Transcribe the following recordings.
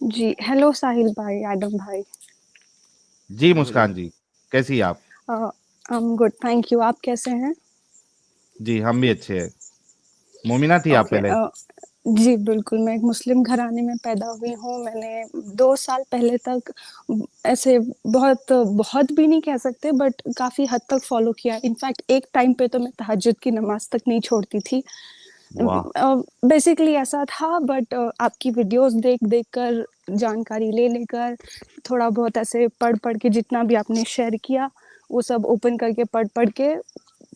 जी, hello साहिल भाई, Adam भाई। जी मुस्कान जी, कैसी हैं आप? I am good, thank you. आप कैसे हैं? जी हम भी अच्छे हैं। मोमिना थी आप ओके। पहले? जी, बिल्कुल, मैं एक मुस्लिम घराने में पैदा हुई हूँ। मैंने 2 साल पहले तक ऐसे बहुत बहुत भी नहीं कह सकते बट काफ़ी हद तक फ़ॉलो किया। इनफैक्ट एक टाइम पे तो मैं तहज्जुद की नमाज़ तक नहीं छोड़ती थी। वाह! बेसिकली ऐसा था बट आपकी वीडियोज़ देख-देख कर, जानकारी ले-लेकर, थोड़ा बहुत ऐसे पढ़-पढ़ के जितना भी आपने शेयर किया, वो सब ओपन करके पढ़-पढ़ के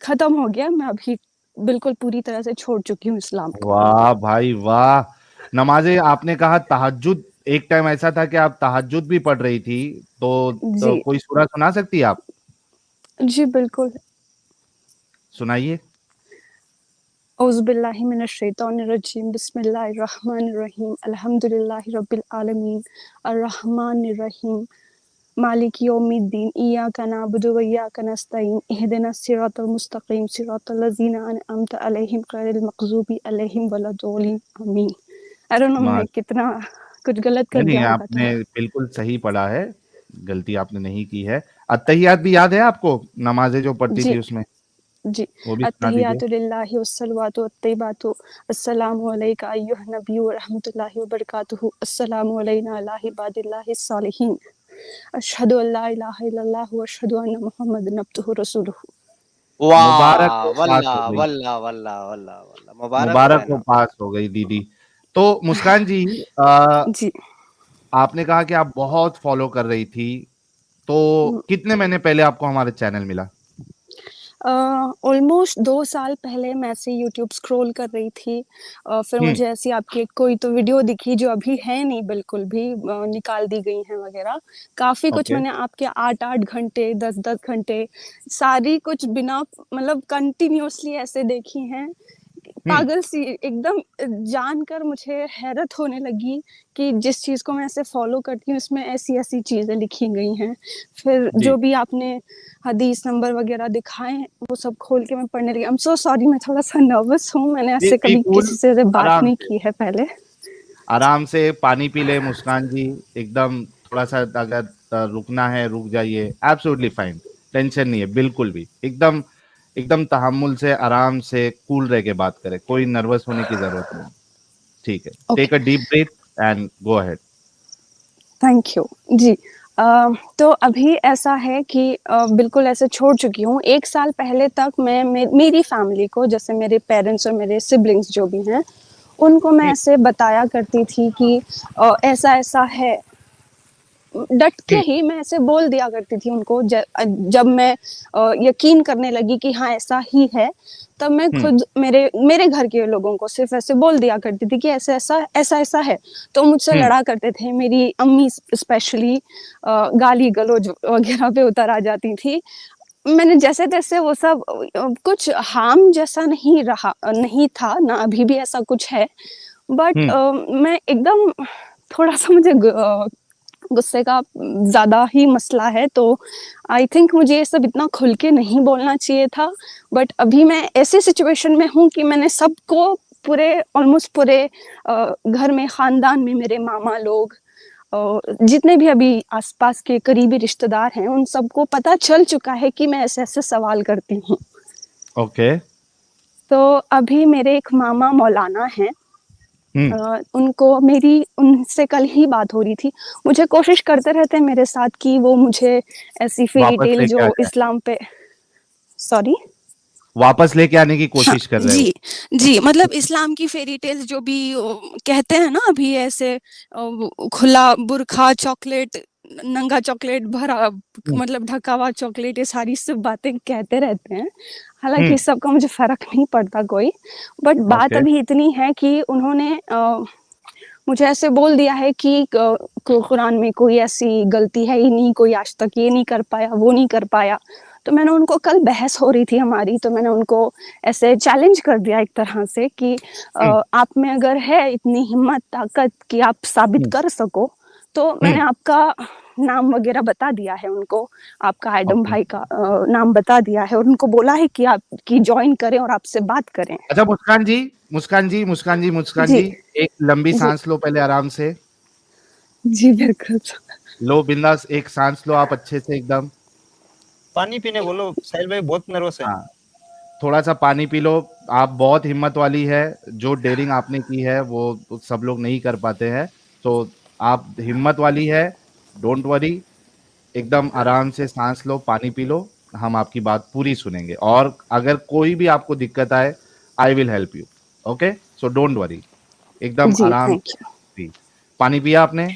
ख़त्म हो गया। मैं अभी बिल्कुल पूरी तरह से छोड़ चुकी हूँ इस्लाम को। वाह भाई वाह! नमाज़ें आपने कहा तहज्जुद, एक टाइम ऐसा था कि आप तहज्जुद भी पढ़ रही थी, तो जी। कोई सूरा सुना सकती हैं आप? जी, बिल्कुल। सुनाइए। औज़ुबिल्लाहि मिनश्शैतानिर्रजीम, बिस्मिल्लाहिर्रहमानिर्रहीम, अल्हम्दुलिल्लाहि रब्बिल आलमीन, अर्रहमानिर्रहीम, मालिकि यौमिद्दीन, इय्याका नअबुदु व इय्याका नस्तईन, इहदिनस सिरातल मुस्तकीम, सिरातल लज़ीना अनअमता अलैहिम गैरिल मग़ज़ूबी अलैहिम वलद्दोलिन, आमीन। आई डोंट नो माँ मैंने कितना कुछ गलत कर नहीं, नहीं दिया होगा तो। आपने बिल्कुल सही पढ़ा है, गलती आपने नहीं की है। अत्तहियात भी याद है आपको? नमाज़ें जो पढ़ती जी। थी उसमें, जी। वो भी सुना दीजिए। अत्तहियातु लिल्लाहि वस्सलवातु वत्तय्यिबातु, अस्सलामु अलैका अय्युहन नबिय्यु व रहमतुल्लाहि व बरकातुहू, अस्सलामु अलैना अला इबादिल्लाहिस सालिहीन, अशहदु अल्ला इलाहा इल्लल्लाह व अशहदु अन्ना मुहम्मदन अब्दुहु व रसूलुहू। मुबारक वाह! हो, पास हो वल्लाह, गई। वल्लाह, वल्लाह, वल्लाह, वल्लाह। मुबारक हो मुबारक हो, बहना। पास हो गई दीदी। तो मुस्कान जी, अ, जी। आपने कहा कि आप बहुत फॉलो कर रही थी, तो कितने महीने पहले आपको हमारा चैनल मिला? ऑलमोस्ट 2 साल पहले मैं ऐसे यूट्यूब स्क्रॉल कर रही थी। फिर हुँ, मुझे ऐसी आपकी कोई तो वीडियो दिखी जो अभी है नहीं बिल्कुल भी, निकाल दी गई हैं वगैरह। काफ़ी कुछ ओके। मैंने आपके 8-8 घंटे, 10-10 घंटे सारी कुछ बिना मतलब कंटिन्यूअसली ऐसे देखी हैं। हुँ, पागल सी एकदम जानकर मुझे हैरत होने लगी कि जिस चीज़ को मैं ऐसे फ़ॉलो करती हूँ इसमें ऐसी-ऐसी चीज़ें लिखी गई हैं। फिर जी। जो भी आपने हदीस नंबर वगैरह दिखाए हैं, वो सब खोल के मैं पढ़ने लगी। आई एम सो सॉरी, मैं थोड़ा-सा नर्वस हूँ, मैंने जी, ऐसे बी कभी कूल, किसी से बात आराम नहीं से, की है पहले। आराम से पानी पी लें मुस्कान जी, एकदम थोड़ा-सा अगर रुकना है, रुक जाइए, एब्सोल्यूटली फाइन, टेंशन नहीं है बिल्कुल भी। एकदम एकदम तहम्मुल से, आराम से, कूल रह के बात करें, कोई नर्वस होने की ज़रूरत नहीं है। ठीक है, okay, take a deep breath and go ahead. Thank you. जी। तो अभी ऐसा है कि बिल्कुल ऐसे छोड़ चुकी हूँ। 1 साल पहले तक मैं मेरी फैमिली को, जैसे मेरे पेरेंट्स और मेरे सिबलिंग्स जो भी हैं, उनको मैं हुँ, ऐसे बताया करती थी कि ऐसा-ऐसा है। डट के हुँ, ही मैं ऐसे बोल दिया करती थी उनको। जब मैं यकीन करने लगी कि हाँ ऐसा ही है, तब मैं हुँ, खुद मेरे मेरे घर के लोगों को सिर्फ ऐसे बोल दिया करती थी कि ऐसा ऐसा है। तो मुझसे हुँ, लड़ा करते थे। मेरी अम्मी स्पेशली गाली गलौज वगैरह पे उतर आ जाती थी। मैंने जैसे तैसे वो सब कुछ हार्म जैसा नहीं था ना, अभी भी ऐसा कुछ है। बट हुँ, मैं एकदम थोड़ा सा मुझे गुस्से का ज़्यादा ही मसला है, तो आई थिंक मुझे ये सब इतना खुल के नहीं बोलना चाहिए था। बट अभी मैं ऐसे सिचुएशन में हूँ कि मैंने सबको पूरे ऑलमोस्ट पूरे घर में, ख़ानदान में मेरे मामा लोग, जितने भी अभी आस-पास के करीबी रिश्तेदार हैं, उन सबको पता चल चुका है कि मैं ऐसे-ऐसे सवाल करती हूँ। ओके। तो अभी मेरे एक मामा मौलाना हैं। हुँ, उनको मेरी उनसे कल ही बात हो रही थी। मुझे कोशिश करते रहते हैं मेरे साथ कि वो मुझे ऐसी फ़ेयरी वापस टेल लेके आ जो जाएँ, इस्लाम पे, सॉरी? वापस लेके आने की हाँ, कोशिश कर रहे हो। जी, जी, मतलब इस्लाम की फ़ेयरी टेल्स जो भी कहते हैं ना अभी ऐसे, वो खुला बुर्खा चॉकलेट, नंगा चॉकलेट भरा, हुँ, मतलब ढका हुआ चॉकलेट, ये सारी सब बातें कहते रहते हैं। हालाँकि हुँ, इस सब का मुझे फ़र्क नहीं पड़ता कोई। बट बात ओके। अभी इतनी है कि उन्होंने मुझे ऐसे बोल दिया है कि कुरान में कोई ऐसी गलती है ही नहीं, कोई आज तक ये नहीं कर पाया, वो नहीं कर पाया। तो मैंने उनको, कल बहस हो रही थी हमारी, तो मैंने उनको ऐसे चैलेंज कर दिया एक तरह से कि हुँ, आप में अगर है इतनी हिम्मत, ताकत कि आप साबित हुँ, कर सको, तो हुँ, मैंने आपका नाम वगैरह बता दिया है उनको, आपका एडम ओके। भाई का नाम बता दिया है और उनको बोला है कि आप कि जॉइन करें और आपसे बात करें। अच्छा मुस्कान जी, मुस्कान जी, मुस्कान जी, मुस्कान जी, जी, एक लंबी जी, साँस लो पहले आराम से। जी बिल्कुल। लो बिंदास, एक सांस लो आप अच्छे से एकदम। पानी पीने बोलो साहिल भाई, बहुत नर्वस है। हाँ, थोड़ा सा पानी पी लो। आप बहुत हिम्मत वाली है, जो डेयरिंग आपने की है वो सब लोग नहीं कर पाते हैं। तो आप हिम्मत वाली है, डोंट वरी। एकदम आराम से सांस लो, पानी पी लो। हम आपकी बात पूरी सुनेंगे, और अगर कोई भी आपको दिक्कत आए, I will help you. Okay, so don't worry, एकदम जी आराम थैंक से यू। पी। पानी पिया आपने?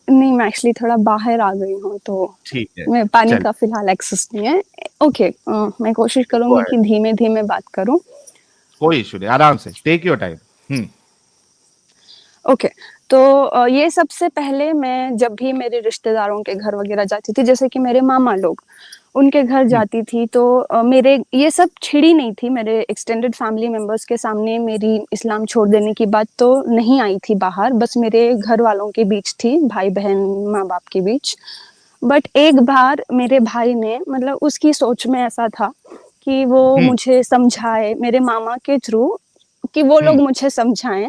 नहीं, मैं एक्चुअली थोड़ा बाहर आ गई हूँ, तो ठीक है, मैं पानी चल का फिलहाल एक्सेस नहीं है। ओके, मैं कोशिश गो करूंगी अहेड। कि धीमे धीमे बात करूं। कोई इशू नहीं, आराम से टेक योर टाइम। ओके, तो ये सबसे पहले मैं जब भी मेरे रिश्तेदारों के घर वगैरह जाती थी, जैसे कि मेरे मामा लोग, उनके घर जाती थी, तो मेरे ये सब छिड़ी नहीं थी। मेरे एक्सटेंडेड फैमिली मेंबर्स के सामने मेरी इस्लाम छोड़ देने की बात तो नहीं आई थी बाहर, बस मेरे घर वालों के बीच थी, भाई बहन माँ बाप के बीच। बट एक बार मेरे भाई ने, मतलब उसकी सोच में ऐसा था कि वो मुझे समझाए मेरे मामा के थ्रू, कि वो लोग मुझे समझाएं,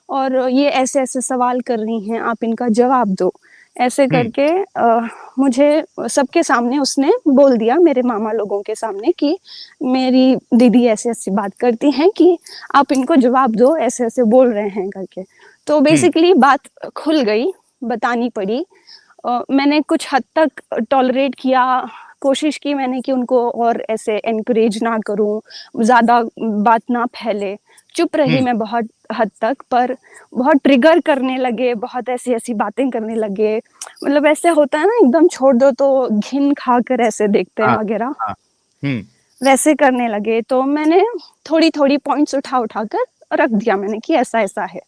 और ये ऐसे ऐसे सवाल कर रही हैं, आप इनका जवाब दो, ऐसे करके मुझे सबके सामने उसने बोल दिया, मेरे मामा लोगों के सामने, कि मेरी दीदी ऐसे ऐसी बात करती हैं कि आप इनको जवाब दो, ऐसे ऐसे बोल रहे हैं करके। तो बेसिकली बात खुल गई, बतानी पड़ी। मैंने कुछ हद तक टॉलरेट किया, कोशिश की मैंने कि उनको और ऐसे एनकरेज ना करूं, ज़्यादा बात ना फैले, चुप रही मैं बहुत हद तक। पर बहुत ट्रिगर करने लगे, बहुत ऐसी ऐसी बातें करने लगे, मतलब ऐसे होता है ना, एकदम छोड़ दो तो घिन खाकर ऐसे देखते हैं हाँ वगैरह, हाँ। हम्म वैसे करने लगे। तो मैंने थोड़ी थोड़ी पॉइंट्स उठा उठा कर रख दिया मैंने, कि ऐसा ऐसा है,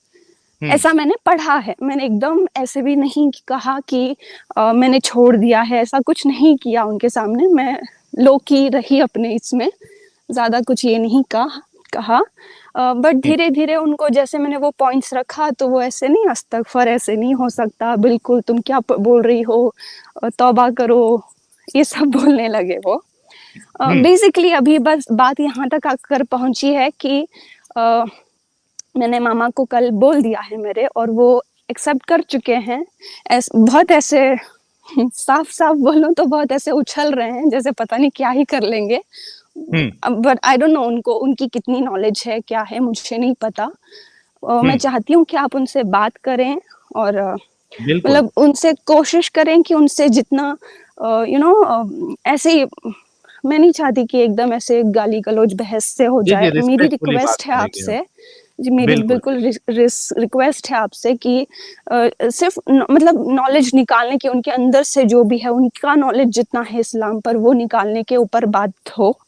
ऐसा मैंने पढ़ा है। मैंने एकदम ऐसे भी नहीं कहा कि मैंने छोड़ दिया है, ऐसा कुछ नहीं किया उनके सामने। मैं लो की रही अपने इसमें, ज़्यादा कुछ ये नहीं कहा। बट धीरे धीरे उनको जैसे मैंने वो पॉइंट्स रखा, तो वो ऐसे नहीं, अस्तगफर ऐसे नहीं हो सकता, बिल्कुल तुम क्या बोल रही हो, तौबा करो, ये सब बोलने लगे वो। बेसिकली अभी बस बात यहाँ तक आकर पहुंची है कि मैंने मामा को कल बोल दिया है मेरे, और वो एक्सेप्ट कर चुके हैं। बहुत ऐसे साफ साफ बोलो तो बहुत ऐसे उछल रहे हैं, जैसे पता नहीं क्या ही कर लेंगे। बट आई डोंट नो उनको, उनकी कितनी नॉलेज है, क्या है, मुझे नहीं पता। मैं चाहती हूँ कि आप उनसे बात करें, और बिल्कुल। मतलब उनसे कोशिश करें कि उनसे जितना ऐसे ही, मैं नहीं चाहती कि एकदम ऐसे गाली गलौज बहस से हो जी जी, जाए। मेरी रिस्पेक्टफुली बात रिक्वेस्ट है करेंगे हम। आपसे, जी मेरी बिल्कुल बिल्कुल रिक्वेस्ट है आपसे कि सिर्फ मतलब नॉलेज निकालने की, उनके अंदर से जो भी है उनका नॉलेज जितना है इस्लाम पर, वो निकालने के ऊपर बात हो।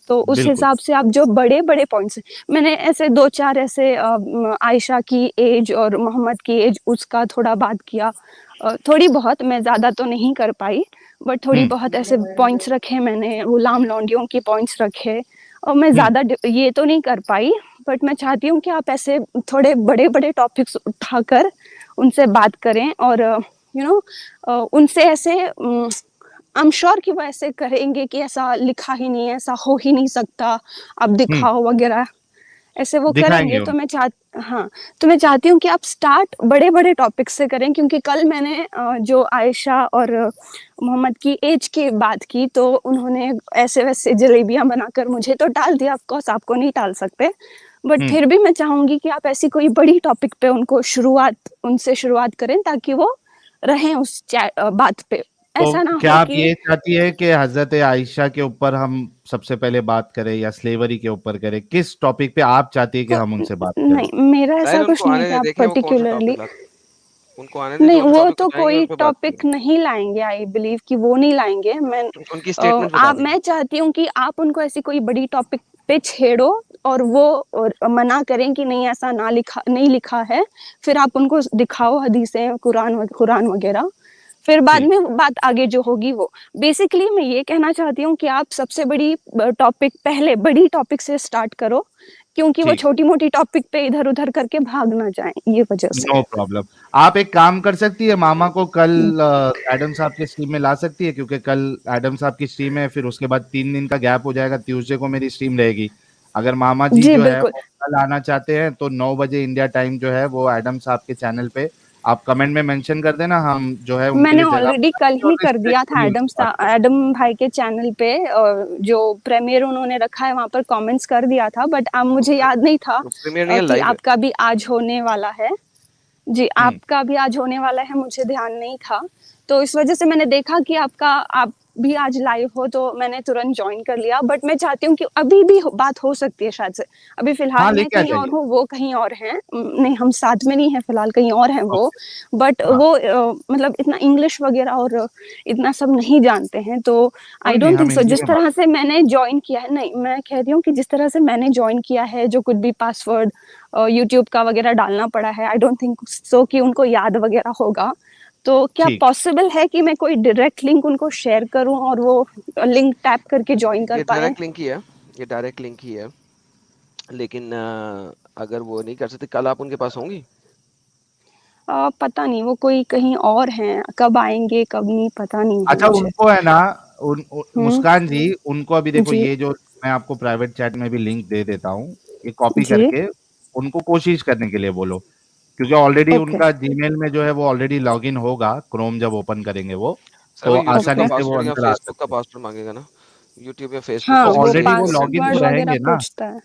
तो उस बिल्कुल। हिसाब से आप जो बड़े बड़े पॉइंट्स, मैंने ऐसे दो चार ऐसे आयशा की एज और मोहम्मद की एज, उसका थोड़ा बात किया, थोड़ी बहुत, मैं ज़्यादा तो नहीं कर पाई, बट थोड़ी बहुत ऐसे पॉइंट्स रखे मैंने, गुलाम लौंडियों की पॉइंट्स रखे। और मैं ज़्यादा ये तो नहीं कर पाई, बट मैं चाहती हूँ कि आप ऐसे थोड़े बड़े बड़े टॉपिक्स उठाकर उनसे बात करें, और उनसे ऐसे आई एम श्योर कि वो ऐसे करेंगे कि ऐसा लिखा ही नहीं है, ऐसा हो ही नहीं सकता, आप दिखाओ वगैरह, ऐसे वो दिखाएंगे करेंगे। तो उनको। हाँ, तो मैं चाहती हूँ कि आप स्टार्ट बड़े बड़े टॉपिक से करें, क्योंकि कल मैंने जो आयशा और मोहम्मद की एज की बात की, तो उन्होंने ऐसे वैसे जलेबियां बनाकर मुझे तो टाल दिया, ऑफ कोर्स आपको नहीं टाल सकते, बट फिर भी मैं चाहूंगी कि आप ऐसी कोई बड़ी टॉपिक पे उनसे शुरुआत करें, ताकि वो रहें उस बात पे। तो ऐसा ना क्या हो आप कि ये चाहती है कि हजरत आयशा के ऊपर हम सबसे पहले बात करें, या स्लेवरी के ऊपर करें? किस टॉपिक पे आप चाहती है कि हम उनसे बात करें? नहीं, मेरा ऐसा साहिल कुछ उनको नहीं है आने कि दे, आप देखें वो कौन सा पर्टिकुलरली, टॉपिक लाते, उनको आने दे, नहीं जो भी वो टॉपिक तो उठाएंगे कोई उन पे बात टॉपिक करेंगे। नहीं लाएंगे, आई बिलीव कि वो नहीं लाएंगे। उनकी स्टेटमेंट बता आप, देंगे। मैं चाहती हूँ कि आप उनको ऐसी कोई बड़ी टॉपिक पे छेड़ो, और वो और मना करें कि नहीं ऐसा नहीं लिखा है, फिर आप उनको दिखाओ हदीसें, कुरान वगैरह, फिर बाद ठीक। में बात आगे जो होगी वो। बेसिकली मैं ये कहना चाहती हूँ कि आप सबसे बड़ी टॉपिक, पहले बड़ी टॉपिक से स्टार्ट करो, क्योंकि वो ठीक, छोटी मोटी टॉपिक पे इधर उधर करके भाग ना जाए, ये वजह से। No problem. आप एक काम कर सकती है, मामा को कल एडम साहब के स्ट्रीम में ला सकती है, क्योंकि कल एडम साहब की स्ट्रीम है, फिर उसके बाद 3 दिन का गैप हो जाएगा, ट्यूसडे को मेरी स्ट्रीम रहेगी। अगर मामा जी जी जो है बिल्कुल। वो कल आना चाहते हैं, तो 9 बजे इंडिया टाइम जो है वो एडम साहब के चैनल पे आप कमेंट में मेंशन कर देना, हम जो है उनके मैंने लिए जगह ऑलरेडी कल ही कर दिया था बनाएंगे। एडम भाई के चैनल पे, जो प्रीमियर उन्होंने रखा है वहां पर कमेंट्स कर दिया था, बट अब मुझे याद नहीं था प्रीमियर नहीं है, कि लाइव है। आपका भी आज होने वाला है। जी, आपका भी आज होने वाला है, मुझे ध्यान नहीं था, तो इस वजह से मैंने देखा कि आप भी आज लाइव हो, तो मैंने तुरंत ज्वाइन कर लिया। बट मैं चाहती हूँ कि अभी भी बात हो सकती है शायद से। अभी फिलहाल हाँ, मैं लेके आ कहीं और जाइए। हूँ, वो कहीं और हैं। नहीं, हम साथ में नहीं है फिलहाल, कहीं और हैं वो। बट हाँ। वो मतलब इतना इंग्लिश वगैरह और इतना सब नहीं जानते हैं, तो आई कोई नहीं, डोंट हम थिंक सो। हिंदी जिस में तरह बात से मैंने ज्वाइन किया है, नहीं मैं कह रही हूँ कि जिस तरह से मैंने ज्वाइन किया है, जो कुछ भी पासवर्ड यूट्यूब का वगैरह डालना पड़ा है, आई डोंट थिंक सो कि उनको याद वगैरह होगा। तो क्या ठीक। पॉसिबल है कि मैं कोई डायरेक्ट लिंक उनको शेयर करूं और वो लिंक टैप करके ज्वाइन कर ये पाए? डायरेक्ट लिंक ही है, ये डायरेक्ट लिंक ही है, लेकिन अगर वो नहीं कर सकते, कल आप उनके पास होंगी? पता नहीं, वो कोई कहीं और हैं, कब आएंगे कब नहीं पता नहीं है अच्छा, मुझे। उनको है ना, मुस्कान जी, उनको अभी देखो, जी ये जो मैं आपको प्राइवेट चैट में भी लिंक दे देता हूँ, ये कॉपी जी करके उनको कोशिश करने के लिए बोलो, क्योंकि ऑलरेडी ओके उनका जीमेल में जो है वो ऑलरेडी लॉगिन होगा, क्रोम जब ओपन करेंगे वो, सर तो वो यूट्यूब का आसानी ओके। से वो पासवर्ड या अंदर आ फेसबुक का सकते हैं। पासवर्ड मांगेगा ना, यूट्यूब या फेसबुक हाँ, का, तो वो जिससे ऑलरेडी वो इंटरनेट लॉगिन पासवर्ड तो कनेक्शन है। वगैरह रहेंगे ना। पूछता है।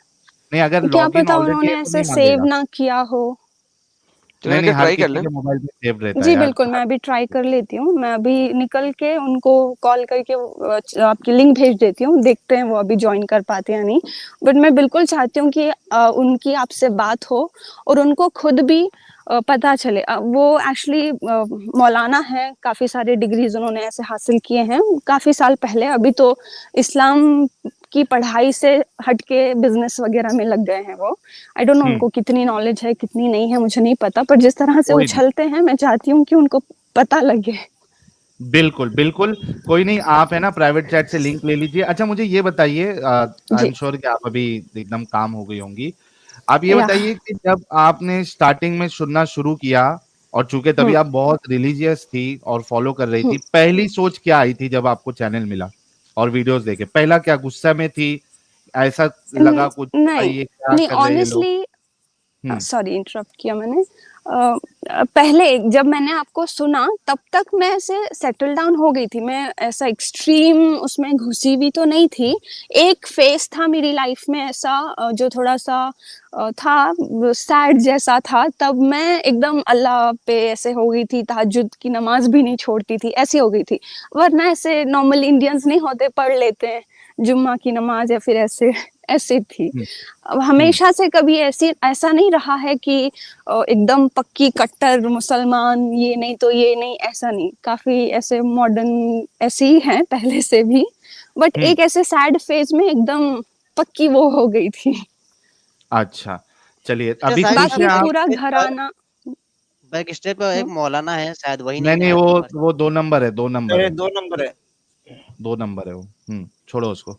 नहीं, अगर क्या लॉगिन पता ऑलरेडी है उन्होंने तो ऐसे नहीं सेव मांगेगा। ना किया हो। नहीं, चलिए नहीं, मैं हर ट्राई कर किसी लें। के मोबाइल में सेव रहता है जी यार। बिल्कुल, मैं अभी ट्राई कर लेती हूँ। मैं अभी निकल के उनको कॉल करके आपकी लिंक भेज देती हूँ, देखते हैं वो अभी ज्वाइन कर पाते हैं या नहीं। बट मैं बिल्कुल चाहती हूँ कि उनकी आपसे बात हो और उनको खुद भी पता चले। वो एक्चुअली मौलाना है, काफ़ी सारे डिग्रीज उन्होंने ऐसे हासिल किए हैं काफ़ी साल पहले। अभी तो इस्लाम की पढ़ाई से हटके बिजनेस वगैरह में लग गए हैं वो। आई डोंट नो उनको कितनी नॉलेज है कितनी नहीं है, मुझे नहीं पता, पर जिस तरह से कोई नहीं, उछलते हैं मैं चाहती हूँ कि उनको पता लगे। बिल्कुल, बिल्कुल, कोई नहीं, आप है ना प्राइवेट चैट से लिंक ले लीजिए। अच्छा, मुझे ये बताइए, आई जी एम श्योर कि आप अभी एकदम काम हो गई होंगी। आप ये या बताइए कि जब आपने स्टार्टिंग में सुनना शुरू किया, और चूंकि तभी हम्म आप बहुत रिलीजियस थी और फॉलो कर रही हम्म थी, पहली सोच क्या आई थी जब आपको चैनल मिला और वीडियोस देखे? पहला क्या गुस्सा में थी, ऐसा लगा कुछ भाई नहीं ये क्या नहीं, कर रहे हैं ये लोग? ऑनेस्टली हम्म। सॉरी इंटरप्ट किया मैंने। पहले जब मैंने आपको सुना तब तक मैं ऐसे सेटल डाउन हो गई थी, मैं ऐसा एक्सट्रीम उसमें घुसी हुई तो नहीं थी। एक फेस था मेरी लाइफ में ऐसा जो थोड़ा सा था सैड जैसा था, तब मैं एकदम अल्लाह पे ऐसे हो गई थी, तहज्जुद की नमाज भी नहीं छोड़ती थी, ऐसी हो गई थी। वरना ऐसे नॉर्मल इंडियंस नहीं होते, पढ़ लेते हैं जुम्मा की नमाज या फिर ऐसे ऐसे थी। हम्म। अब हमेशा से कभी ऐसा नहीं रहा है कि एकदम पक्की कट्टर मुसलमान, ये नहीं तो ये नहीं, ऐसा नहीं। काफी ऐसे मॉडर्न ऐसे ही हैं पहले से भी, बट हम्म। एक ऐसे सैड फेज में एकदम पक्की वो हो गई थी। अच्छा, चलिए, अच्छा, अभी शायद खुश बाकी हैं आप? पूरा स्टेज पर घराना। बैक स्टेज पर एक मौलाना है, शायद वही नहीं, नहीं नहीं, है आपके पास। वो 2 नंबर है, 2 नंबर अरे है, 2 नंबर है। 2 नंबर है वो। छोड़ो उसको।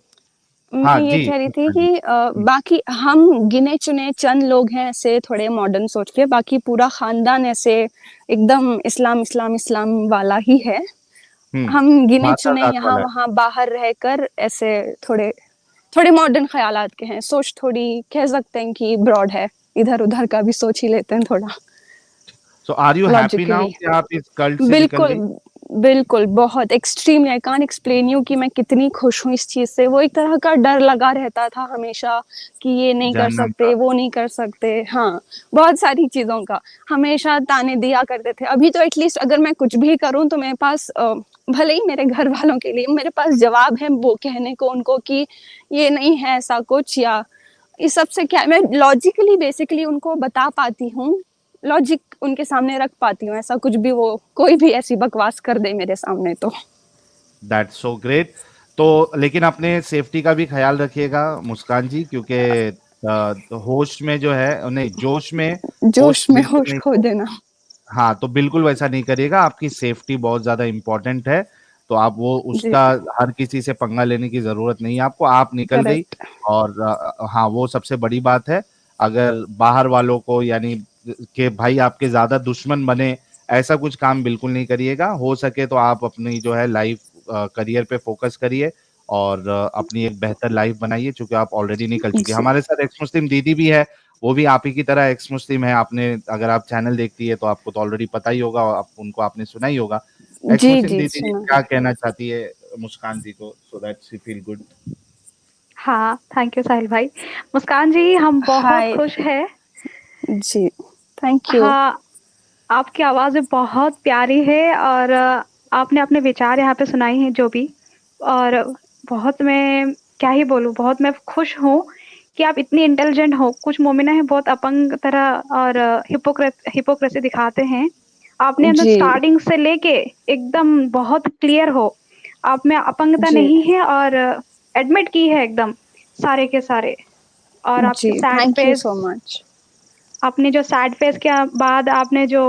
मैं हाँ ये जी। कह रही थी हाँ जी। कि बाकी हम गिने चुने चंद लोग हैं ऐसे थोड़े मॉडर्न सोच के, बाकी पूरा खानदान ऐसे एकदम इस्लाम इस्लाम इस्लाम वाला ही है। हम गिने चुने माता यहाँ वाला है। वहाँ बाहर रहकर ऐसे थोड़े थोड़े मॉडर्न ख्यालात के हैं। सोच थोड़ी कह सकते हैं कि ब्रॉड है, इधर उधर का भी सोच ही लेते हैं थोड़ा so are you happy now logically. कि आप इस कल्ट से निकल बिल्कुल गई? बिल्कुल, बहुत extremely. I can't explain you कि मैं कितनी खुश हूँ इस चीज से। वो एक तरह का डर लगा रहता था हमेशा कि ये नहीं कर जहन्नम सकते, का। वो नहीं कर सकते। हाँ, बहुत सारी चीजों का हमेशा ताने दिया करते थे। अभी तो एटलीस्ट अगर मैं कुछ भी करूँ तो मेरे पास भले ही मेरे घर वालों के लिए मेरे पास जवाब है वो कहने को उनको कि ये नहीं है ऐसा कुछ, या इस सब से क्या मैं लॉजिकली बेसिकली उनको बता पाती हूँ, लॉजिक उनके सामने रख पाती हूँ। ऐसा कुछ भी वो कोई भी ऐसी बकवास कर दे मेरे सामने तो। That's so great. तो लेकिन अपने सेफ्टी का भी ख्याल रखिएगा मुस्कान जी, क्योंकि होश में जो है, नहीं, जोश में होश जोश में बिल्कुल होश नहीं खो खो। देना। हाँ, तो बिल्कुल वैसा नहीं करिएगा, आपकी सेफ्टी बहुत ज्यादा इंपॉर्टेंट है। तो आप वो जी उसका हर किसी से पंगा लेने की जरूरत नहीं है आपको, आप निकल गई। करेक्ट। और हाँ, वो सबसे बड़ी बात है। अगर बाहर वालों को, यानी कि भाई आपके ज्यादा दुश्मन बने, ऐसा कुछ काम बिल्कुल नहीं करिएगा। हो सके तो आप अपनी जो है लाइफ करियर पे फोकस करिए और अपनी एक बेहतर लाइफ बनाइए, क्योंकि आप ऑलरेडी निकल चुकी है। जी हमारे साथ एक्स मुस्लिम दीदी भी है, वो भी आप ही की तरह एक्स मुस्लिम है। आपने अगर आप चैनल देखती है तो आपको तो ऑलरेडी पता ही होगा, आप उनको आपने सुना ही होगा। एक्स जी मुस्लिम जी दीदी जी सुना। क्या कहना चाहती है मुस्कान जी को, so that she feel good. हाँ, थैंक यू साहिल भाई। मुस्कान जी, हम बहुत हाय खुश हैं। जी, थैंक यू। हाँ, आपकी आवाज़ भी बहुत प्यारी है और आपने अपने विचार यहाँ पे सुनाई हैं जो भी, और बहुत मैं क्या ही बोलूँ, बहुत मैं खुश हूँ कि आप इतनी इंटेलिजेंट हो। कुछ मोमिना है बहुत अपंग तरह और हिपोक्रेसी दिखाते हैं। आपने एकदम जी स्टार्टिंग से लेके एकदम बहुत क्लियर हो। आप में अपंगता जी नहीं है और एडमिट की है एकदम सारे के सारे। और आपकी जी, sad thank you face, so much. आपने जो सैड फेस के बाद आपने जो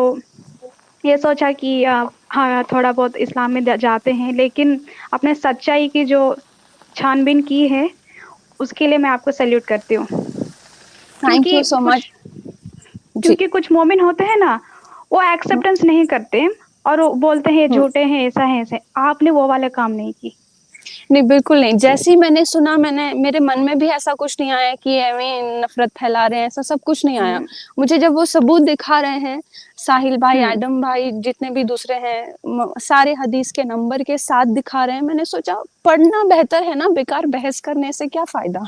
ये सोचा कि हाँ, थोड़ा बहुत इस्लाम में जाते हैं, लेकिन आपने सच्चाई की जो छानबीन की है, उसके लिए मैं आपको सैल्यूट करती हूँ। थैंक क्योंकि यू सो मच। कुछ जी। क्योंकि कुछ मोमिन होते हैं ना, वो एक्सेप्टेंस नहीं करते और वो बोलते हैं ये हम्म, झूठे हैं, ऐसा है, ऐसे। आपने वो वाले काम नहीं की। नहीं बिल्कुल नहीं। जैसे ही मैंने सुना, मैंने मेरे मन में भी ऐसा कुछ नहीं आया कि एਵੇਂ नफरत फैला रहे हैं, ऐसा सब कुछ नहीं आया। मुझे जब वो सबूत दिखा रहे हैं, साहिल भाई, हम्म एडम भाई, जितने भी दूसरे हैं, सारे हदीस के नंबर के साथ दिखा रहे हैं, मैंने सोचा पढ़ना बेहतर है ना, बेकार बहस करने से क्या फायदा।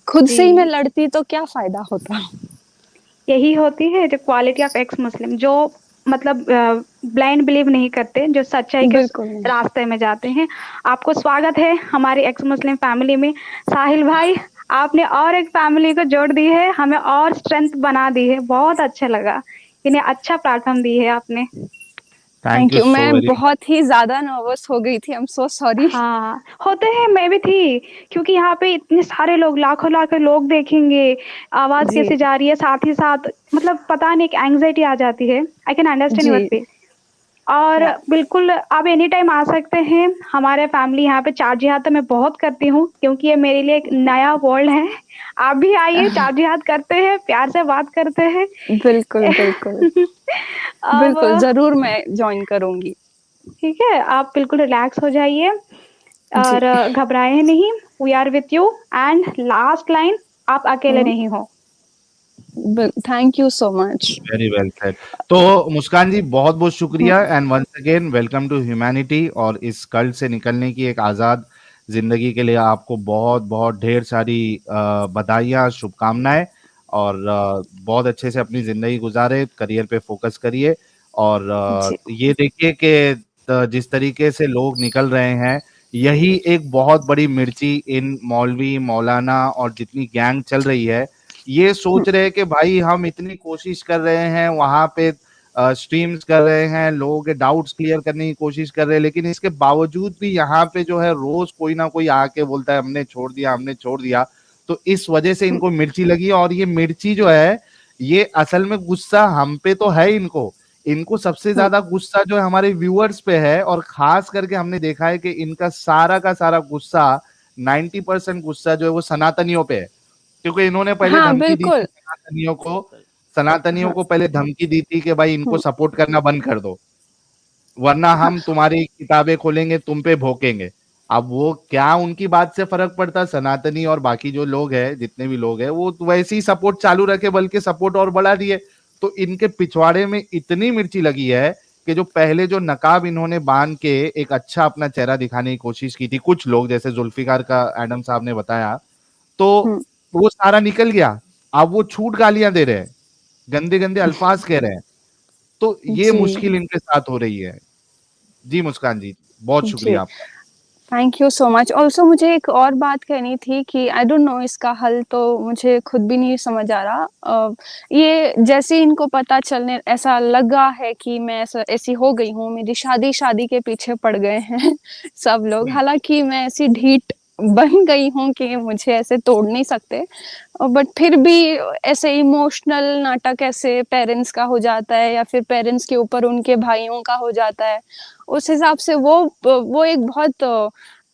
खुद से ही मैं जी, लड़ती तो क्या फायदा होता। यही होती है जो क्वालिटी ऑफ एक्स मुस्लिम, जो मतलब ब्लाइंड बिलीव नहीं करते, जो सच्चाई के बिल्कुल नहीं। रास्ते में जाते हैं। आपको स्वागत है हमारी एक्स मुस्लिम फैमिली में। साहिल भाई, आपने और एक फैमिली को जोड़ दी है, हमें और स्ट्रेंथ बना दी है। बहुत अच्छा लगा, इन्हें अच्छा प्लेटफॉर्म दी है आपने। Thank thank you you. So मैं वेरी मच। बहुत ही ज्यादा नर्वस हो गई थी, आई एम सो सॉरी। हाँ, होते हैं, मैं भी थी। क्योंकि यहाँ पे इतने सारे लोग, लाखों लाखों लोग देखेंगे, आवाज जी कैसे जा रही है, साथ ही साथ मतलब पता नहीं, एक एंग्जाइटी आ जाती है। आई कैन अंडरस्टैंड जी योर फील। और या बिल्कुल आप एनी टाइम आ सकते हैं। हमारे फैमिली यहाँ पे चार जिहाद तो मैं बहुत करती हूँ, क्योंकि ये मेरे लिए एक नया वर्ल्ड है। आप भी आइए, चार जिहाद करते हैं, प्यार से बात करते हैं। बिल्कुल बिल्कुल अब बिल्कुल, जरूर मैं ज्वाइन करूंगी। ठीक है, आप बिल्कुल रिलैक्स हो जाइए जी। और घबराए नहीं। We are with you. And last line, आप अकेले नहीं हो। Thank you so much. Very well said. तो मुस्कान जी बहुत बहुत शुक्रिया and once again welcome to humanity. और इस कल्ट से निकलने की एक आज़ाद जिंदगी के लिए आपको बहुत बहुत ढेर सारी बधाइयाँ, शुभकामनाएं। और बहुत अच्छे से अपनी जिंदगी गुजारे, करियर पे फोकस करिए। और जी ये देखिए कि जिस तरीके से लोग निकल रहे हैं, यही एक बहुत बड़ी मिर्ची इन मौलवी, मौलाना और जितनी गैंग चल रही है। ये सोच रहे हैं कि भाई हम इतनी कोशिश कर रहे हैं, वहां पे स्ट्रीम्स कर रहे हैं, लोगों के डाउट्स क्लियर करने की कोशिश कर रहे हैं, लेकिन इसके बावजूद भी यहाँ पे जो है रोज कोई ना कोई आके बोलता है हमने छोड़ दिया, हमने छोड़ दिया। तो इस वजह से इनको मिर्ची लगी। और ये मिर्ची जो है, ये असल में गुस्सा हम पे तो है, इनको इनको सबसे ज्यादा गुस्सा जो है हमारे व्यूअर्स पे है। और खास करके हमने देखा है कि इनका सारा का सारा गुस्सा, 90% गुस्सा जो है वो सनातनियों पे है। क्योंकि इन्होंने पहले हाँ धमकी दी थी बिल्कुल। सनातनियों हाँ को पहले धमकी दी थी कि भाई इनको हम्म, सपोर्ट करना बंद कर दो, वरना हाँ हम तुम्हारी किताबें खोलेंगे, तुम पे भोंकेंगे। अब वो क्या उनकी बात से फर्क पड़ता, सनातनी और बाकी जो लोग हैं, जितने भी लोग हैं, वो वैसे ही सपोर्ट चालू रखे, बल्कि सपोर्ट और बढ़ा दिए। तो इनके पिछवाड़े में इतनी मिर्ची लगी है कि जो पहले जो नकाब इन्होंने बांध के एक अच्छा अपना चेहरा दिखाने की कोशिश की थी, कुछ लोग जैसे जुल्फिकार का एडम साहब ने बताया, तो हम्म, वो सारा निकल गया। अब वो छूट गालियां दे रहे हैं, गंदे गंदे अल्फाज कह रहे हैं। तो ये जी मुश्किल इनके साथ हो रही है। जी मुस्कान जी, बहुत जी, शुक्रिया आपका। Thank you so much. Also मुझे एक और बात कहनी थी कि आई डोंट नो इसका हल तो मुझे खुद भी नहीं समझ आ रहा। ये जैसे इनको पता चलने ऐसा लगा है कि मैं ऐसी हो गई हूँ, मेरी शादी शादी के पीछे पड़ गए हैं सब लोग। हालांकि मैं ऐसी ढीठ बन गई हूँ कि मुझे ऐसे तोड़ नहीं सकते, बट फिर भी ऐसे इमोशनल नाटक ऐसे पेरेंट्स का हो जाता है, या फिर पेरेंट्स के ऊपर उनके भाइयों का हो जाता है। उस हिसाब से वो एक बहुत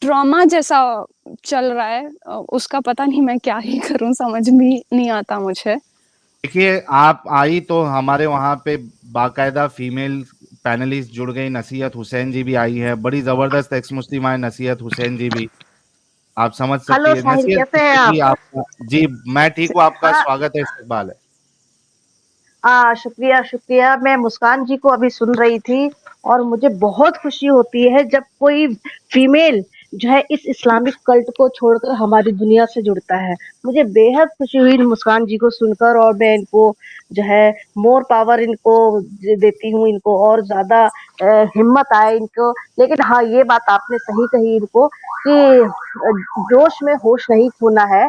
ट्रॉमा जैसा चल रहा है। उसका पता नहीं मैं क्या ही करूं, समझ भी नहीं आता मुझे। देखिए, आप आई तो हमारे वहाँ पे बाकायदा फीमेल पैनलिस्ट जुड़ गई, नसीहत हुसैन जी भी आई है, बड़ी जबरदस्त एक्स मुस्लिम आए नसीहत हुसैन जी भी। आप समझ सकती हेलो है। साहिल, नसीहत कैसे हैं जी, आप? जी मैं ठीक हूँ, आपका हाँ, स्वागत है, इस्तकबाल है। शुक्रिया शुक्रिया। मैं मुस्कान जी को अभी सुन रही थी और मुझे बहुत खुशी होती है जब कोई फीमेल जो है इस इस्लामिक कल्ट को छोड़कर हमारी दुनिया से जुड़ता है। मुझे बेहद खुशी हुई मुस्कान जी को सुनकर, और मैं इनको जो है मोर पावर इनको देती हूँ, इनको और ज्यादा हिम्मत आए इनको। लेकिन हाँ, ये बात आपने सही कही इनको कि जोश में होश नहीं खोना है।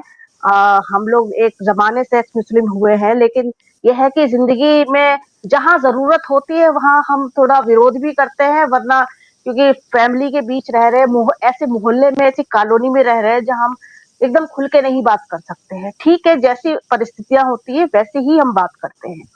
हम लोग एक जमाने से एक्स मुस्लिम हुए हैं, लेकिन यह है कि जिंदगी में जहाँ जरूरत होती है वहां हम थोड़ा विरोध भी करते हैं, वरना क्योंकि फैमिली के बीच रह रहे ऐसे मोहल्ले में, ऐसी कॉलोनी में रह रहे हैं जहाँ हम एकदम खुल के नहीं बात कर सकते हैं। ठीक है, जैसी परिस्थितियां होती है वैसे ही हम बात करते हैं।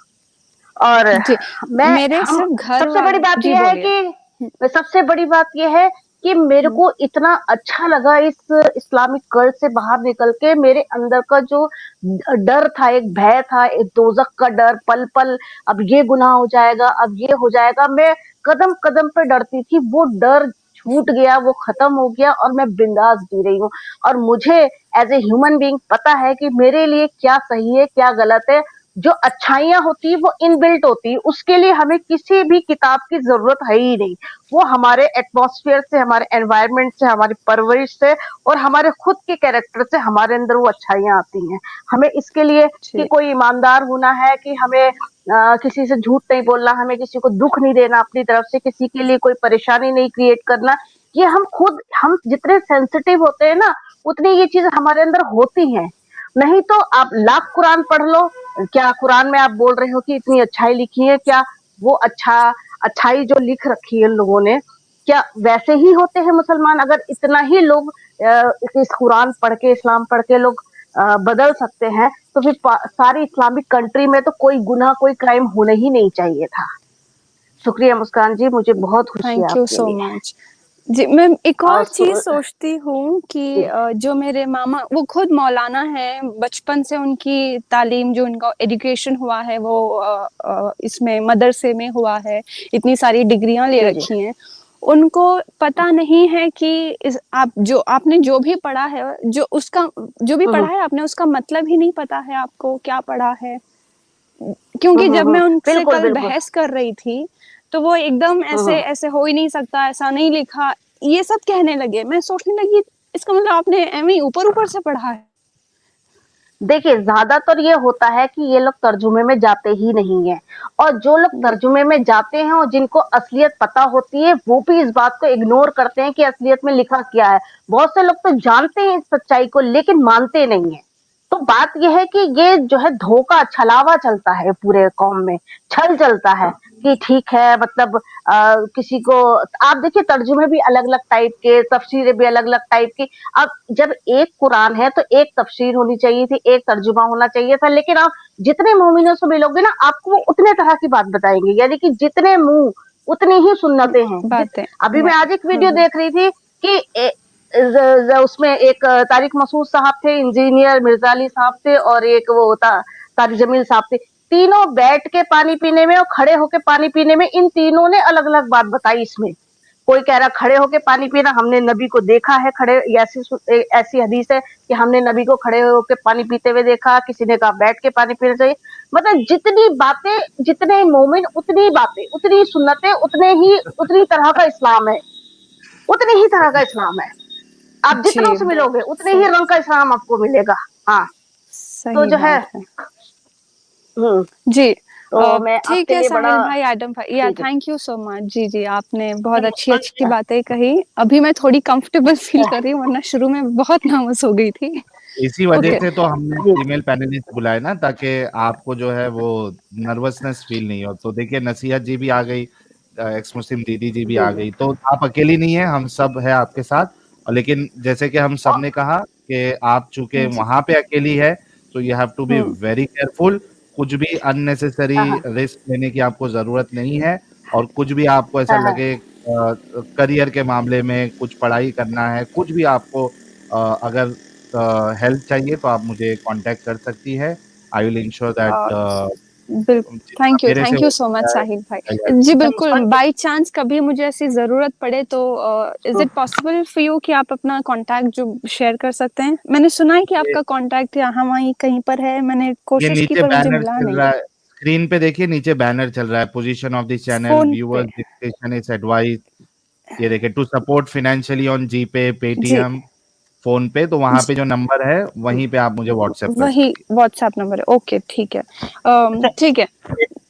और जी, मैं मेरे हम सिर्फ घर सबसे बड़ी वालों बात जी यह है बोलिए। कि सबसे बड़ी बात यह है कि मेरे को इतना अच्छा लगा इस इस्लामिक कर्ज से बाहर निकल के। मेरे अंदर का जो डर था, एक भय था, एक दोजख का डर, पल पल अब ये गुनाह हो जाएगा, अब ये हो जाएगा, मैं कदम कदम पे डरती थी, वो डर छूट गया, वो खत्म हो गया और मैं बिंदास जी रही हूँ। और मुझे एज ए ह्यूमन बीइंग पता है कि मेरे लिए क्या सही है, क्या गलत है। जो अच्छाइयां होती है वो इनबिल्ट होती है, उसके लिए हमें किसी भी किताब की जरूरत है ही नहीं। वो हमारे एटमॉस्फेयर से, हमारे एनवायरनमेंट से, हमारी परवरिश से और हमारे खुद के कैरेक्टर से हमारे अंदर वो अच्छाइयां आती हैं। हमें इसके लिए कि जी, कोई ईमानदार होना है, कि हमें किसी से झूठ नहीं बोलना, हमें किसी को दुख नहीं देना, अपनी तरफ से किसी के लिए कोई परेशानी नहीं क्रिएट करना। ये हम जितने सेंसिटिव होते हैं ना, उतनी ये चीज हमारे अंदर होती हैं। नहीं तो आप लाख कुरान पढ़ लो, क्या कुरान में आप बोल रहे हो कि इतनी अच्छाई लिखी है, क्या वो अच्छाई जो लिख रखी है लोगों ने, क्या वैसे ही होते हैं मुसलमान? अगर इतना ही लोग इस कुरान पढ़ के, इस्लाम पढ़ के लोग बदल सकते हैं, तो फिर सारी इस्लामिक कंट्री में तो कोई गुनाह, कोई क्राइम होना ही नहीं चाहिए था। शुक्रिया मुस्कान जी, मुझे बहुत खुशी है थैंक यू आपके सो लिए। मच। जी, मैं एक और और चीज़ सोचती हूँ कि जी, जो मेरे मामा वो खुद मौलाना हैं, बचपन से उनकी तालीम जो उनका एजुकेशन हुआ है वो इसमें मदरसे में हुआ है, इतनी सारी डिग्रियाँ ले जी, जी, रखी हैं। उनको पता नहीं है कि आपने जो भी पढ़ा है, जो भी पढ़ा है आपने उसका मतलब ही नहीं पता है आपको क्या पढ़ा है। क्योंकि जब मैं उनसे बिल्कुल कल बिल्कुल। बहस कर रही थी, तो वो एकदम ऐसे हम्म। ऐसे हो ही नहीं सकता, ऐसा नहीं लिखा, ये सब कहने लगे। मैं सोचने लगी इसका मतलब आपने एमए ऊपर-ऊपर से पढ़ा है। देखिए, ज्यादातर ये होता है कि ये लोग तर्जुमे में जाते ही नहीं है, और जो लोग जी, तर्जुमे में जाते हैं और जिनको असलियत पता होती है, वो भी इस बात को इग्नोर करते हैं कि असलियत में लिखा क्या है। बहुत से लोग तो जानते हैं इस सच्चाई को, लेकिन मानते नहीं है। तो बात यह है कि ये जो है धोखा, छलावा चलता है पूरे कौम में, छल चलता है कि ठीक है, मतलब किसी को आप देखिए, तर्जुमे भी अलग अलग टाइप के, तफसीरें भी अलग अलग टाइप की। अब जब एक कुरान है तो एक तफसीर होनी चाहिए थी, एक तर्जुमा होना चाहिए था, लेकिन आप जितने मोमिनों से मिलोगे ना, आपको वो उतने तरह की बात बताएंगे, यानी कि जितने मुंह उतनी ही सुन्नतें हैं। बातें अभी मैं आज एक हाँ, वीडियो हाँ। देख रही थी कि उसमें एक तारिक मसूद साहब थे, इंजीनियर मिर्जा अली साहब थे, और एक वो तारिक जमील साहब थे। तीनों बैठ के पानी पीने में और खड़े होके पानी पीने में, इन तीनों ने अलग अलग बात बताई इसमें। कोई कह रहा खड़े होके पानी पीना, हमने नबी को देखा है खड़े, ऐसी हदीस है कि हमने नबी को खड़े होके पानी पीते हुए देखा। किसी ने कहा बैठ के पानी पीना चाहिए। मतलब जितनी बातें, जितने मोमिन उतनी बातें, उतनी सुन्नतें, उतनी तरह का इस्लाम है, उतनी ही तरह का इस्लाम है। आप जितनों जी, से वो मिलोगे उतने ही सही रंग का इस्लाम आपको मिलेगा। हाँ, तो सही जो है, बात है। हम्म, जी, तो मैं ठीक आपके है लिए बड़ा साहिल भाई, एडम भाई, या ठीक है। Thank you so much. जी, जी, आपने बहुत मुस्कान अच्छी-अच्छी बातें कही। अभी मैं थोड़ी कंफर्टेबल फील कर रही हूँ, वरना शुरू में बहुत नर्वस हो गई थी। इसी वजह ओके, से तो हमने जी, फीमेल पैनलिस्ट बुलाए ना, ताकि आपको जो है वो नर्वसनेस फील नहीं हो। तो देखिए, नसीहत जी भी आ गई, एक्स मुस्लिम दीदी जी भी जी, आ जी। गई, तो आप अकेली नहीं है, हम सब है आपके साथ। और लेकिन जैसे कि हम सब और ने कहा कि आप चूंकि जी, वहां पे अकेली है, तो यू हैव टू बी हुँ, वेरी केयरफुल। कुछ भी अननेसेसरी हाँ, हाँ, रिस्क लेने की आपको जरूरत नहीं है। और कुछ भी आपको ऐसा हाँ, हाँ, लगे करियर के मामले में, कुछ पढ़ाई करना है, कुछ भी आपको अगर हेल्प चाहिए तो आप मुझे कांटेक्ट कर सकती है। I will ensure a, that बिल्कुल, थैंक मेरे से यू हो सो मच सकता है। साहिल भाई। Yeah. जी बिल्कुल, मुस्कान जी, बाय चांस कभी मुझे ऐसी ज़रूरत पड़े तो is it possible for you कि आप अपना कॉन्टैक्ट जो शेयर कर सकते हैं? मैंने सुना है कि ये आपका कॉन्टैक्ट यहाँ वहीं कहीं पर है, मैंने कोशिश की नीचे पर मुझे बैनर मिला चल नहीं। रहा है, स्क्रीन पे देखिए नीचे बैनर चल रहा है, position of this channel, PhonePe. Viewers description is advice. ये देखिए, to support financially on GPay, जी, पेटीएम, फोन पे, तो वहां पे जो नंबर है वहीं पे आप मुझे व्हाट्सएप कर वही सकती व्हाट्सएप नंबर है। ओके, ठीक है। अच्छा ठीक है।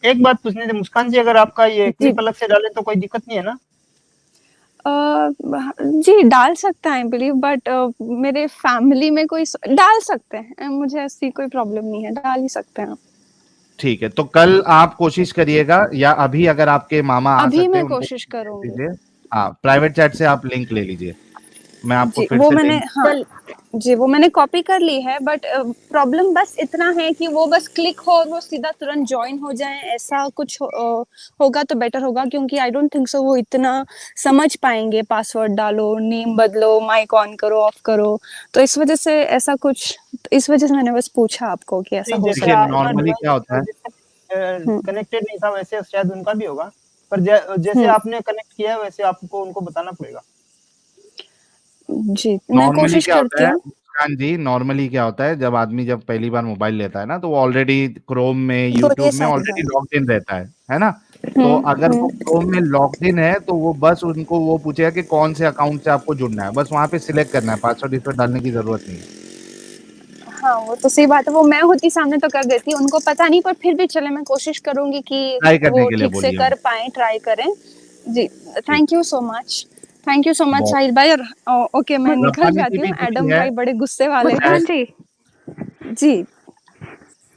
एक बात पूछनी थी मुस्कान जी, अगर आपका ये जी। क्लिप अलग से डाले तो कोई दिक्कत नहीं है ना? जी डाल सकते हैं आई बिलीव, बट मेरे फैमिली में कोई डाल सकते हैं, मुझे ऐसी कोई प्रॉब्लम नहीं है, डाल ही सकते हैं आप। ठीक है, तो कल आप कोशिश करिएगा, या अभी अगर आपके मामा आ अभी सकते मैं हैं उनको कोशिश करूंगी। दीजिए। हाँ, प्राइवेट चैट से आप लिंक ले लीजिए, मैं आपको जी फिर वो से मैंने लिंक। हाँ जी वो मैंने कॉपी कर ली है, बट प्रॉब्लम बस इतना है कि वो बस क्लिक हो और वो सीधा तुरंत ज्वाइन हो जाए, ऐसा कुछ होगा तो बेटर होगा, क्योंकि आई डोंट थिंक सो वो इतना समझ पाएंगे। पासवर्ड डालो, नेम बदलो, माइक ऑन करो, ऑफ करो, तो इस वजह से ऐसा कुछ, इस वजह से मैंने बस पूछा आपको कि ऐसा नहीं, हो जैसे देखिए, सकता है। नॉर्मली क्या होता है, कनेक्टेड नहीं था वैसे शायद उनका भी होगा, पर जैसे आपने कनेक्ट किया है वैसे आपको उनको बताना पड़ेगा। जी मैं नॉर्मली कोशिश क्या होता करती है हूँ। मुस्कान जी, नॉर्मली क्या होता है, जब आदमी जब पहली बार मोबाइल लेता है ना, तो वो ऑलरेडी क्रोम में, बोलिए यूट्यूब में साहिल ऑलरेडी भाई। लॉग्ड इन रहता है ना? तो अगर वो क्रोम में लॉग्ड इन है, तो वो बस उनको वो पूछेगा कि कौन से अकाउंट से आपको जुड़ना है, बस वहां पे सिलेक्ट करना है, पासवर्ड इसमें डालने की जरूरत नहीं है। हाँ वो तो सही बात है, वो मैं होती सामने तो कर देती, उनको पता नहीं, पर फिर भी चले मैं कोशिश करूंगी कि ट्राई करने वो के लिए ठीक से बोलिए कर उनको। पाए, ट्राई करें। जी ठीक, thank you so much, thank you so much बहुत। साहिल भाई। और ओके मैं निकल रब्बानी जी जाती भी हूँ, जुड़ी एडम है, भाई बड़े गुस्से वाले हैं। मुस्कान जी, जी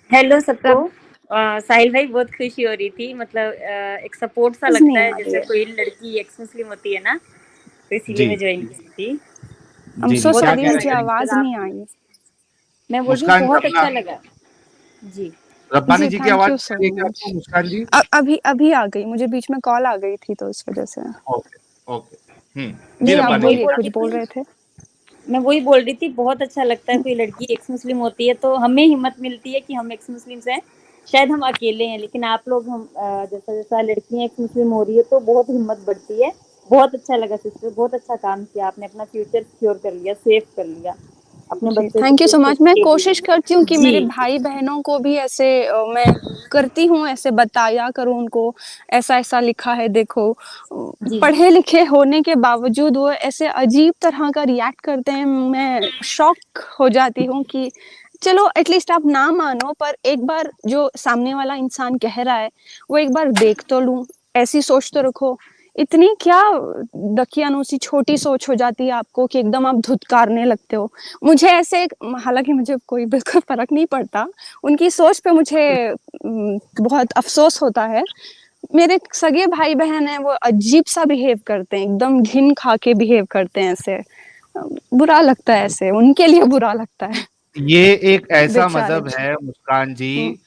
हेलो सबको। रब साहिल भाई, बहुत खुशी हो रही थी, मतलब एक सपोर्ट सा आवाज लगता नहीं है, आ रही जैसे है। कोई लड़की एक्स मुस्लिम होती है ना, तो इसीलिए जी मैं ज्वाइन की थी। आई एम जी सो जी, बहुत क्या सॉरी, अच्छा कह मुझे लगा रहे हैं आवाज मतलब नहीं आप, आई। मैं बोल रही हूँ मुस्कान? बहुत अपना अच्छा लगा जी। रब्बानी जी जी की थैंक आवाज यू नहीं आ सो रही है क्या मच। आपको, मुस्कान जी? अभी अभी आ गई, मुझे बीच में कॉल आ गई थी तो इस वजह से। ओके ओके, जी जी आप मैं रब्बानी वही जी। बोलिए, बोल कुछ रही बोल थी रहे थे। मैं वही बोल रही थी, बहुत अच्छा लगता है, कोई लड़की एक्स मुस्लिम होती है तो हमें हिम्मत मिलती है कि हम एक्स मुस्लिम हैं। शायद हम अकेले हैं, लेकिन आप लोग हम जैसा जैसा लड़कियां एक्स मुस्लिम हो रही है तो बहुत हिम्मत बढ़ती है। बहुत अच्छा लगा सिस्टर, बहुत अच्छा काम किया आपने, अपना फ्यूचर सिक्योर कर लिया, सेफ कर लिया, अपने जी बच्चों थैंक यू सो मच। के मैं लिए कोशिश करती हूँ कि मेरे जी भाई बहनों को भी ऐसे मैं करती हूँ, ऐसे बताया करूँ उनको, ऐसा ऐसा लिखा है देखो। जी पढ़े लिखे होने के बावजूद वो ऐसे अजीब तरह का रिएक्ट करते हैं, मैं शॉक हो जाती हूँ कि चलो एटलीस्ट आप ना मानो, पर एक बार जो सामने वाला इंसान कह रहा है वो एक बार देख तो लूं, ऐसी सोच तो रखो। इतनी क्या दकियानूसी छोटी सोच हो जाती है आपको कि एकदम आप धुतकारने लगते हो मुझे ऐसे। हालांकि मुझे कोई बिल्कुल फर्क नहीं पड़ता, उनकी सोच पे मुझे बहुत अफसोस होता है। मेरे सगे भाई बहन हैं, वो अजीब सा बिहेव करते हैं, एकदम घिन खा के बिहेव करते हैं ऐसे। बुरा लगता है ऐसे, उनके लिए बुरा लगता है। ये एक ऐसा बेचारे मजहब है मुस्कान जी,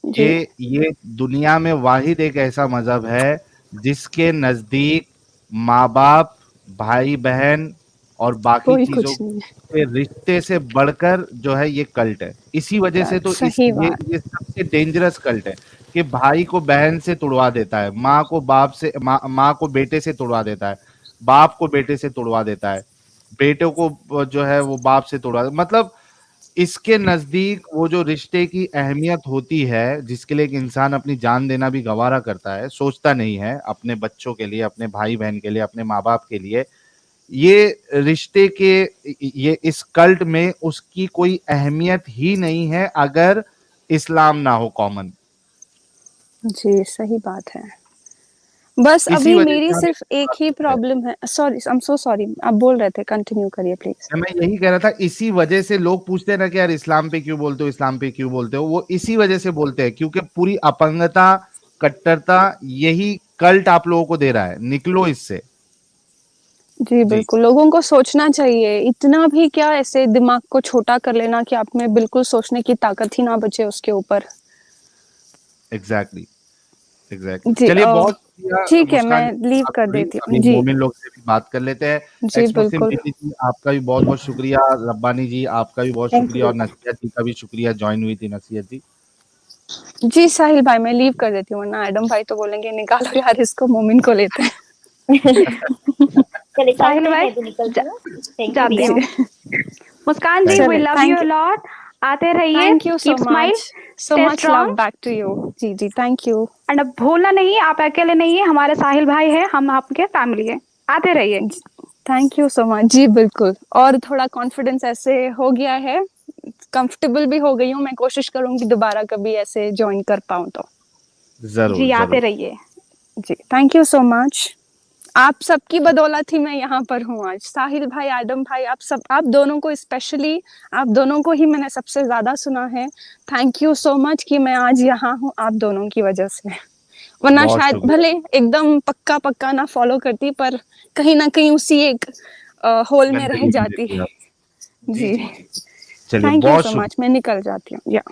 जी ये दुनिया में वाहिद एक ऐसा मजहब है जिसके नजदीक माँ बाप, भाई बहन और बाकी कोई चीजों कुछ नहीं है। के रिश्ते से बढ़कर जो है ये कल्ट है। इसी वजह से तो इस सही बात। ये सबसे डेंजरस कल्ट है कि भाई को बहन से तुड़वा देता है, माँ को बाप से, माँ को बेटे से तुड़वा देता है, बाप को बेटे से तुड़वा देता है, बेटे को जो है वो बाप से तुड़वा, मतलब इसके नजदीक वो जो रिश्ते की अहमियत होती है, जिसके लिए एक इंसान अपनी जान देना भी गवारा करता है, सोचता नहीं है अपने बच्चों के लिए, अपने भाई बहन के लिए, अपने माँ बाप के लिए, ये रिश्ते के, ये इस कल्ट में उसकी कोई अहमियत ही नहीं है अगर इस्लाम ना हो कॉमन। जी सही बात है। बस इसी अभी वजह मेरी से हमें सिर्फ एक ही प्रॉब्लम है। Sorry, I am so sorry, आप बोल रहे थे, कंटिन्यू करिए प्लीज। मैं यही कह रहा था, इसी वजह से लोग पूछते हैं ना कि यार इस्लाम पे क्यों बोलते हो, इस्लाम पे क्यों बोलते हो, वो इसी वजह से बोलते हैं क्योंकि पूरी अपंगता, कट्टरता यही कल्ट आप लोगों को दे रहा है, निकलो इससे। जी जी बिल्कुल, लोगों को सोचना चाहिए, इतना भी क्या ऐसे दिमाग को छोटा कर लेना कि आप में बिल्कुल सोचने की ताकत ही ना बचे उसके ऊपर। Exactly exactly. जी चलिए, बहुत शुक्रिया ठीक है, मुस्कान मैं जी, लीव बात कर हुई, देती हूँ। अभी जी मोमिन लोग से भी बात कर लेते हैं। जी एक्स मुस्लिम बिल्कुल। दीदी जी, आपका भी बहुत बहुत शुक्रिया, रब्बानी जी आपका भी बहुत थैंक शुक्रिया, यू। और नसीहत जी का भी शुक्रिया, ज्वाइन हुई थी नसीहत जी। जी साहिल भाई मैं लीव कर देती हूँ, वरना एडम भाई तो बोलेंगे निकालो यार इसको, मोमिन को लेते हैं। चलिए साहिल भाई, तो निकलती हूँ। थैंक यू जाती भैया। हूँ। मुस्कान जी, वी चलिए, love thank you you. Lot. आते रहिए, thank you so keep smile, much, so stay much strong. Love back to you. जी जी थैंक यू। एंड अब भूलना नहीं, आप अकेले नहीं है, हमारे साहिल भाई है, हम आपके फैमिली है। आते रहिए। Thank you so much. जी बिल्कुल, और थोड़ा कॉन्फिडेंस ऐसे हो गया है, कंफर्टेबल भी हो गई हूँ, मैं कोशिश करूंगी दोबारा कभी ऐसे ज्वाइन कर पाऊँ तो। जरूर जी आते जरूर। रहिए। जी थैंक यू सो मच। आप सबकी बदौलत ही मैं यहाँ पर हूँ आज। साहिल भाई, आदम भाई, आप दोनों को स्पेशली, आप दोनों को ही मैंने सबसे ज्यादा सुना है। थैंक यू सो मच कि मैं आज यहाँ हूँ आप दोनों की वजह से, वरना बहुत शायद शुक्रिया। भले एकदम पक्का पक्का ना फॉलो करती, पर कहीं ना कहीं उसी एक होल में रह मेंटली जाती। जी जी चलिए थैंक यू बहुत सो शुक्रिया। मच, मैं निकल जाती हूँ या